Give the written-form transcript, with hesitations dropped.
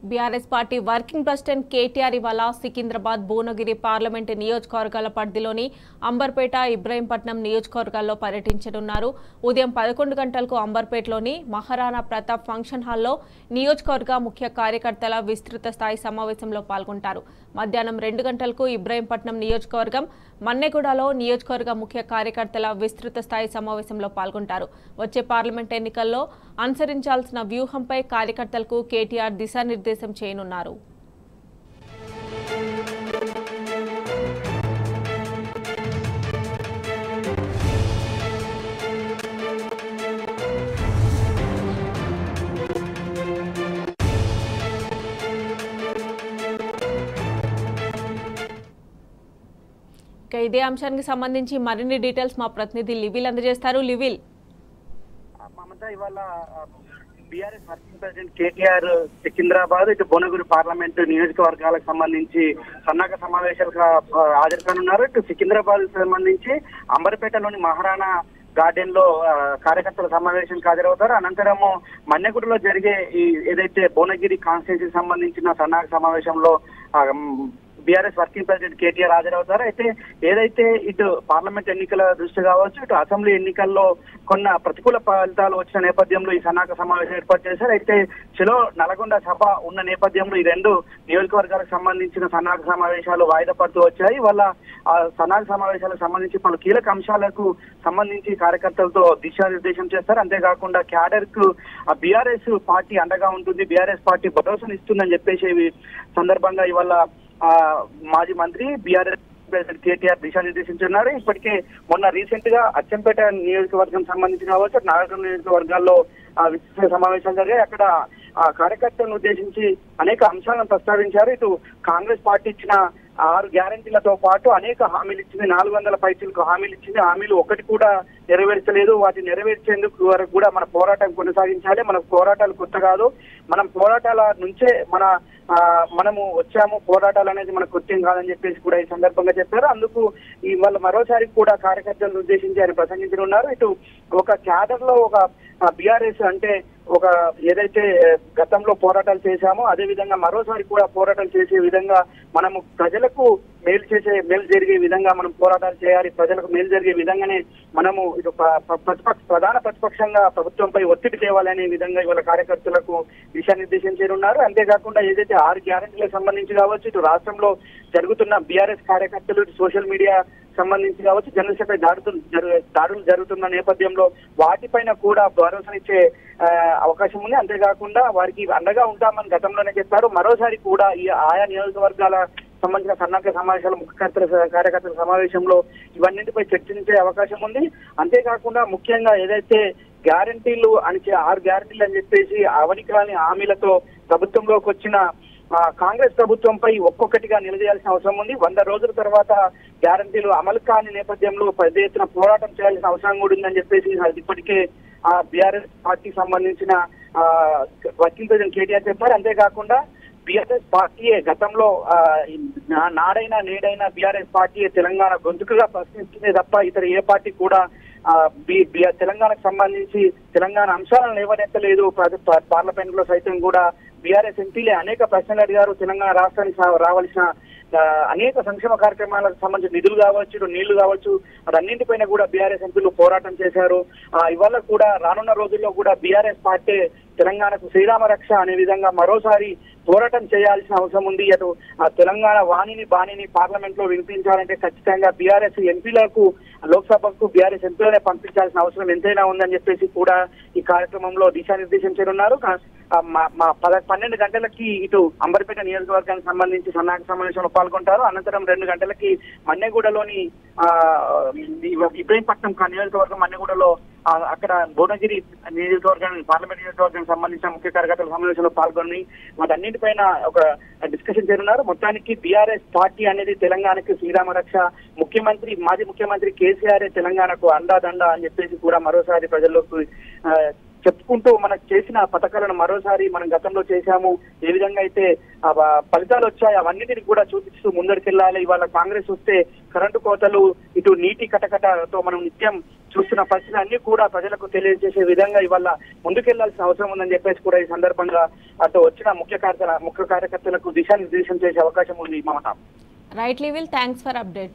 BRS party working president KTR ఇవాళ Secunderabad, Bhuvanagiri parliament నియోజకవర్గాల పరిధిలోని అంబర్పేట, ఇబ్రహీంపట్నం నియోజకవర్గాల్లో పర్యటించనున్నారు. ఉదయం 11 గంటలకు అంబర్పేటలోని మహారాణా ప్రతాప్ ఫంక్షన్ హాల్లో నియోజకవర్గ ముఖ్య కార్యకర్తల విస్తృత స్థాయి సమావేశంలో పాల్గొంటారు. మధ్యాహ్నం 2 గంటలకు ఇబ్రహీంపట్నం నియోజకవర్గం మన్నెగూడలో నియోజకవర్గ ముఖ్య కార్యకర్తల విస్తృత స్థాయి సమావేశంలో పాల్గొంటారు. వచ్చే పార్లమెంట్ ఎన్నికల్లో అనుసరించాల్సిన వ్యూహంపై కార్యకర్తలకు కేటీఆర్ దిశానిర్దేశం చేయనున్నారు. ఇదే అంశానికి సంబంధించి మరిన్ని డీటెయిల్స్ మా ప్రతినిధి లివిల్ అందజేస్తారు. లివిల్, ఇవాళ BRS working president KTR Secunderabad, ఇటు భువనగిరి పార్లమెంట్ నియోజకవర్గాలకు సంబంధించి సన్నాహక సమావేశాలకు హాజరు కానున్నారు. ఇటు సికింద్రాబాద్ సంబంధించి అంబర్పేటలోని మహారాణా గార్డెన్ లో కార్యకర్తల సమావేశానికి హాజరవుతారు. అనంతరము మన్నెగూడలో జరిగే ఈ ఏదైతే భువనగిరి కాన్స్టిట్యూన్సీకి సంబంధించిన సన్నాహక సమావేశంలో బీఆర్ఎస్ వర్కింగ్ ప్రెసిడెంట్ కేటీఆర్ హాజరవుతారు. అయితే ఏదైతే ఇటు పార్లమెంట్ ఎన్నికల దృష్టి కావచ్చు, ఇటు అసెంబ్లీ ఎన్నికల్లో కొన్న ప్రతికూల ఫలితాలు వచ్చిన నేపథ్యంలో ఈ సన్నాహక సమావేశం ఏర్పాటు చేశారు. అయితే చలో నల్గొండ సభ ఉన్న నేపథ్యంలో ఈ రెండు నియోజకవర్గాలకు సంబంధించిన సన్నాహక సమావేశాలు వాయిదా పడుతూ వచ్చాయి. వాళ్ళ ఆ సన్నాహక సమావేశాలకు సంబంధించి పలు కీలక అంశాలకు సంబంధించి కార్యకర్తలతో దిశానిర్దేశం చేస్తారు. అంతేకాకుండా క్యాడర్ కు బీఆర్ఎస్ పార్టీ అండగా ఉంటుంది, బీఆర్ఎస్ పార్టీ భరోసాను ఇస్తుందని చెప్పేసి సందర్భంగా ఇవాళ మాజీ మంత్రి బీఆర్ఎస్ ప్రెసిడెంట్ కేటీఆర్ దిశానిర్దేశించున్నారు. ఇప్పటికే మొన్న రీసెంట్ గా అచ్చంపేట నియోజకవర్గం సంబంధించి కావచ్చు, నాగరికం నియోజకవర్గాల్లో విస్తృత సమావేశాలు జరిగాయి. అక్కడ కార్యకర్తలను ఉద్దేశించి అనేక అంశాలను ప్రస్తావించారు. ఇటు కాంగ్రెస్ పార్టీ ఇచ్చిన 6 గ్యారంటీలతో పాటు అనేక హామీలు ఇచ్చింది, 400 పైచీలకు హామీలు ఇచ్చింది. హామీలు ఒకటి కూడా నెరవేర్చలేదు. వాటిని నెరవేర్చేందుకు వరకు కూడా మన పోరాటం కొనసాగించాలి. మన పోరాటాలు కొత్త కాదు, మనం పోరాటాల నుంచే మనము వచ్చాము, పోరాటాలు అనేది మనకు కొత్త కాదని చెప్పేసి కూడా ఈ సందర్భంగా చెప్పారు. అందుకు ఇవాళ మరోసారి కూడా కార్యకర్తలను ఉద్దేశించి ఆయన ప్రసంగించనున్నారు. ఇటు ఒక క్యాడర్ లో ఒక బీఆర్ఎస్ అంటే ఒక ఏదైతే గతంలో పోరాటాలు చేశామో అదే విధంగా మరోసారి కూడా పోరాటాలు చేసే విధంగా మనము ప్రజలకు మేలు జరిగే విధంగా మనం పోరాటాలు చేయాలి. ప్రజలకు మేలు జరిగే విధంగానే మనము ఇటు ప్రధాన ప్రతిపక్షంగా ప్రభుత్వంపై ఒత్తిడి తేవాలనే విధంగా ఇవాళ కార్యకర్తలకు దిశానిర్దేశం చేయనున్నారు. అంతేకాకుండా ఏదైతే 6 గ్యారెంటీలకు సంబంధించి కావచ్చు, ఇటు రాష్ట్రంలో జరుగుతున్న బీఆర్ఎస్ కార్యకర్తలు సోషల్ మీడియా సంబంధించి కావచ్చు, జర్నలిస్టులపై దాడులు జరుగుతున్న నేపథ్యంలో వాటిపైన కూడా భరోసానిచ్చే అవకాశం ఉంది. అంతేకాకుండా వారికి అండగా ఉంటామని గతంలోనే చెప్పారు. మరోసారి కూడా ఈ ఆయా నియోజకవర్గాల సంబంధించిన సన్నాహక సమావేశాలు ముఖ్య కార్యకర్తల సమావేశంలో ఇవన్నింటిపై చర్చించే అవకాశం ఉంది. అంతేకాకుండా ముఖ్యంగా ఏదైతే గ్యారంటీలు అని 6 గ్యారంటీలు అని చెప్పేసి అవనికాని హామీలతో ప్రభుత్వంలోకి వచ్చిన కాంగ్రెస్ ప్రభుత్వంపై ఒక్కొక్కటిగా నిలదీయాల్సిన అవసరం ఉంది. 100 రోజుల తర్వాత గ్యారంటీలు అమలు కాని నేపథ్యంలో పెద్ద ఎత్తున పోరాటం చేయాల్సిన అవసరం కూడా ఉందని చెప్పేసి ఇప్పటికే బీఆర్ఎస్ పార్టీకి సంబంధించిన వర్కింగ్ ప్రెసిడెంట్ కేటీఆర్ చెప్పారు. అంతేకాకుండా బీఆర్ఎస్ పార్టీయే గతంలో నాడైనా నేడైనా బీఆర్ఎస్ పార్టీయే తెలంగాణ గొంతుకుగా ప్రశ్నిస్తుంది తప్ప ఇతర ఏ పార్టీ కూడా తెలంగాణకు సంబంధించి తెలంగాణ అంశాలను లేవనెత్తలేదు. పార్లమెంట్ లో సైతం కూడా బీఆర్ఎస్ ఎంపీలే అనేక ప్రశ్నలు అడిగారు. తెలంగాణ రాష్ట్రానికి రావాల్సిన అనేక సంక్షేమ కార్యక్రమాలకు సంబంధించిన నిధులు కావచ్చు, నీళ్లు కావచ్చు, అన్నింటిపైన కూడా బీఆర్ఎస్ ఎంపీలు పోరాటం చేశారు. ఇవాళ కూడా రానున్న రోజుల్లో కూడా బీఆర్ఎస్ పార్టీ తెలంగాణకు శ్రీరామ రక్ష అనే విధంగా మరోసారి పోరాటం చేయాల్సిన అవసరం ఉంది. అటు తెలంగాణ బాణిని పార్లమెంట్ లో వినిపించాలంటే ఖచ్చితంగా బీఆర్ఎస్ ఎంపీలకు లోక్సభకు బీఆర్ఎస్ ఎంపీలనే పంపించాల్సిన అవసరం ఎంతైనా ఉందని చెప్పేసి కూడా ఈ కార్యక్రమంలో దిశానిర్దేశం చేయనున్నారు. 12 గంటలకి ఇటు అంబర్పేట నియోజకవర్గానికి సంబంధించి సన్నాహక సమావేశంలో పాల్గొంటారు. అనంతరం 2 గంటలకి మన్నెగూడలోని ఇబ్రహీంపట్నం నియోజకవర్గం మన్నెగూడలో అక్కడ భువనగిరి నియోజకవర్గానికి పార్లమెంట్ నియోజకవర్గానికి సంబంధించిన ముఖ్య కార్యకర్తల సమావేశంలో పాల్గొని వాటన్నింటిపైన ఒక డిస్కషన్ చేయనున్నారు. మొత్తానికి బీఆర్ఎస్ పార్టీ అనేది తెలంగాణకి శ్రీరామ రక్ష, మాజీ ముఖ్యమంత్రి కేసీఆర్ తెలంగాణకు అండాదండ అని చెప్పేసి కూడా మరోసారి ప్రజల్లోకి చెప్పుకుంటూ మనకు చేసిన పథకాలను మరోసారి మనం గతంలో చేశాము, ఏ విధంగా అయితే ఫలితాలు వచ్చాయి అవన్నిటిని కూడా చూపిస్తూ ముందరికెళ్ళాలి. ఇవాళ కాంగ్రెస్ వస్తే కరెంటు కోతలు, ఇటు నీటి కటకటతో మనం నిత్యం చూస్తున్న పరిస్థితులు అన్ని కూడా ప్రజలకు తెలియజేసే విధంగా ఇవాళ ముందుకెళ్లాల్సిన అవసరం ఉందని చెప్పేసి కూడా ఈ సందర్భంగా అటు వచ్చిన ముఖ్య కార్యకర్తలకు దిశానిర్దేశం చేసే అవకాశం ఉంది మమత. రైట్ లీవిల్, థ్యాంక్స్ ఫర్ అప్డేట్స్.